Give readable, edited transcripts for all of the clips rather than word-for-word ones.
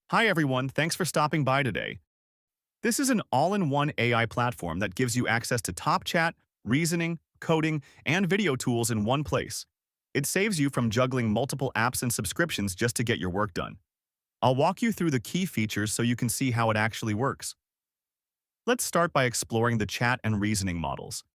Hi everyone, thanks for stopping by today. This is an all-in-one AI platform that gives you access to top chat, reasoning, coding, and video tools in one place. It saves you from juggling multiple apps and subscriptions just to get your work done. I'll walk you through the key features so you can see how it actually works. Let's start by exploring the chat and reasoning models.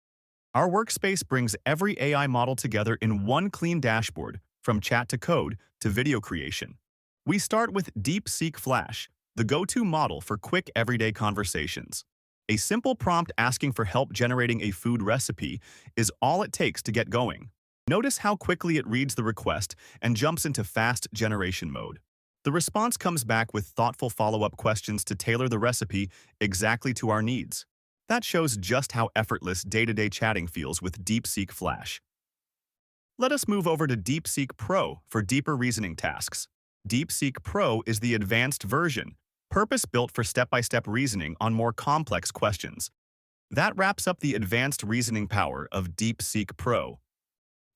Our workspace brings every AI model together in one clean dashboard, from chat to code to video creation. We start with DeepSeek Flash, the go-to model for quick everyday conversations. A simple prompt asking for help generating a food recipe is all it takes to get going. Notice how quickly it reads the request and jumps into fast generation mode. The response comes back with thoughtful follow-up questions to tailor the recipe exactly to our needs. That shows just how effortless day-to-day chatting feels with DeepSeek Flash. Let us move over to DeepSeek Pro for deeper reasoning tasks. DeepSeek Pro is the advanced version, purpose-built for step-by-step reasoning on more complex questions. That wraps up the advanced reasoning power of DeepSeek Pro.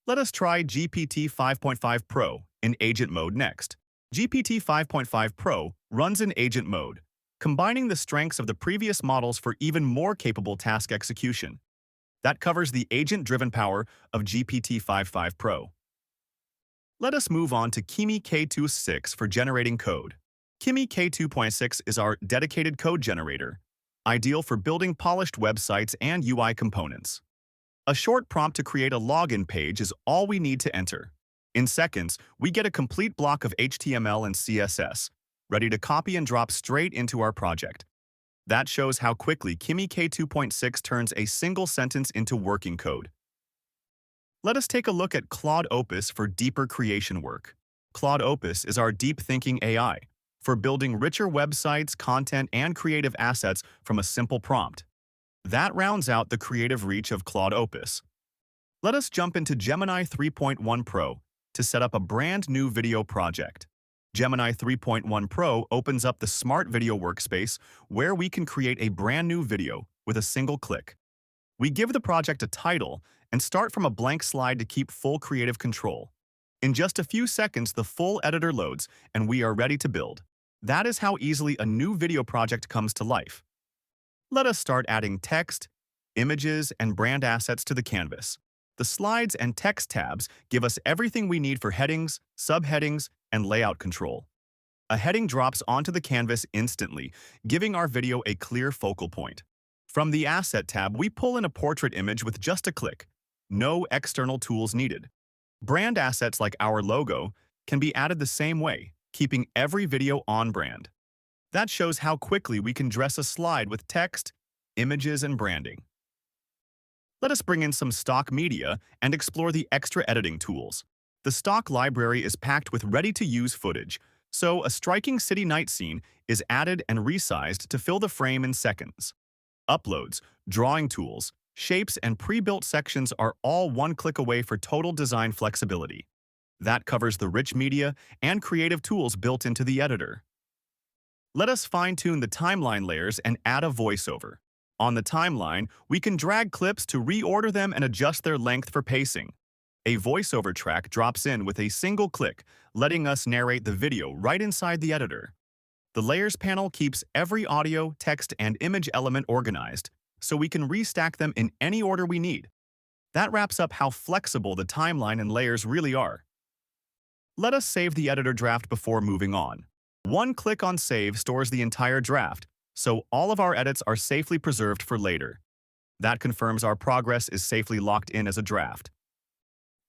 Let us try GPT 5.5 Pro in agent mode next. GPT 5.5 Pro runs in agent mode, combining the strengths of the previous models for even more capable task execution. That covers the agent-driven power of GPT 5.5 Pro. Let us move on to Kimi K26 for generating code. Kimi K2.6 is our dedicated code generator, ideal for building polished websites and UI components. A short prompt to create a login page is all we need to enter. In seconds, we get a complete block of HTML and CSS, ready to copy and drop straight into our project. That shows how quickly Kimi K2.6 turns a single sentence into working code. Let us take a look at Claude Opus for deeper creation work. Claude Opus is our deep thinking AI for building richer websites, content, and creative assets from a simple prompt. That rounds out the creative reach of Claude Opus. Let us jump into Gemini 3.1 Pro to set up a brand new video project. Gemini 3.1 Pro opens up the smart video workspace where we can create a brand new video with a single click. We give the project a title and start from a blank slide to keep full creative control. In just a few seconds, the full editor loads and we are ready to build. That is how easily a new video project comes to life. Let us start adding text, images, and brand assets to the canvas. The slides and text tabs give us everything we need for headings, subheadings, and layout control. A heading drops onto the canvas instantly, giving our video a clear focal point. From the Asset tab, we pull in a portrait image with just a click. No external tools needed. Brand assets like our logo can be added the same way, keeping every video on brand. That shows how quickly we can dress a slide with text, images, and branding. Let us bring in some stock media and explore the extra editing tools. The stock library is packed with ready-to-use footage, so a striking city night scene is added and resized to fill the frame in seconds. Uploads, drawing tools, shapes, and pre-built sections are all one click away for total design flexibility. That covers the rich media and creative tools built into the editor. Let us fine-tune the timeline layers and add a voiceover. On the timeline, we can drag clips to reorder them and adjust their length for pacing. A voiceover track drops in with a single click, letting us narrate the video right inside the editor. The Layers panel keeps every audio, text, and image element organized, so we can restack them in any order we need. That wraps up how flexible the timeline and layers really are. Let us save the editor draft before moving on. One click on Save stores the entire draft, so all of our edits are safely preserved for later. That confirms our progress is safely locked in as a draft.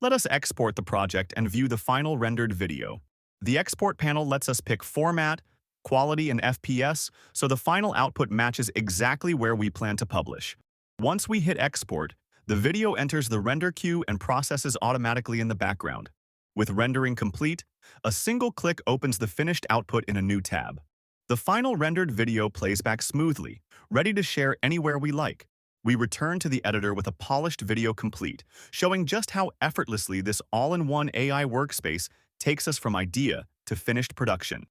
Let us export the project and view the final rendered video. The Export panel lets us pick format, quality, and FPS, so the final output matches exactly where we plan to publish. Once we hit Export, the video enters the render queue and processes automatically in the background. With rendering complete, a single click opens the finished output in a new tab. The final rendered video plays back smoothly, ready to share anywhere we like. We return to the editor with a polished video complete, showing just how effortlessly this all-in-one AI workspace takes us from idea to finished production.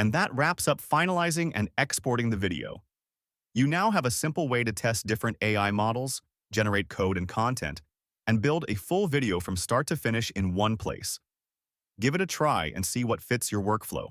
And that wraps up finalizing and exporting the video. You now have a simple way to test different AI models, generate code and content, and build a full video from start to finish in one place. Give it a try and see what fits your workflow.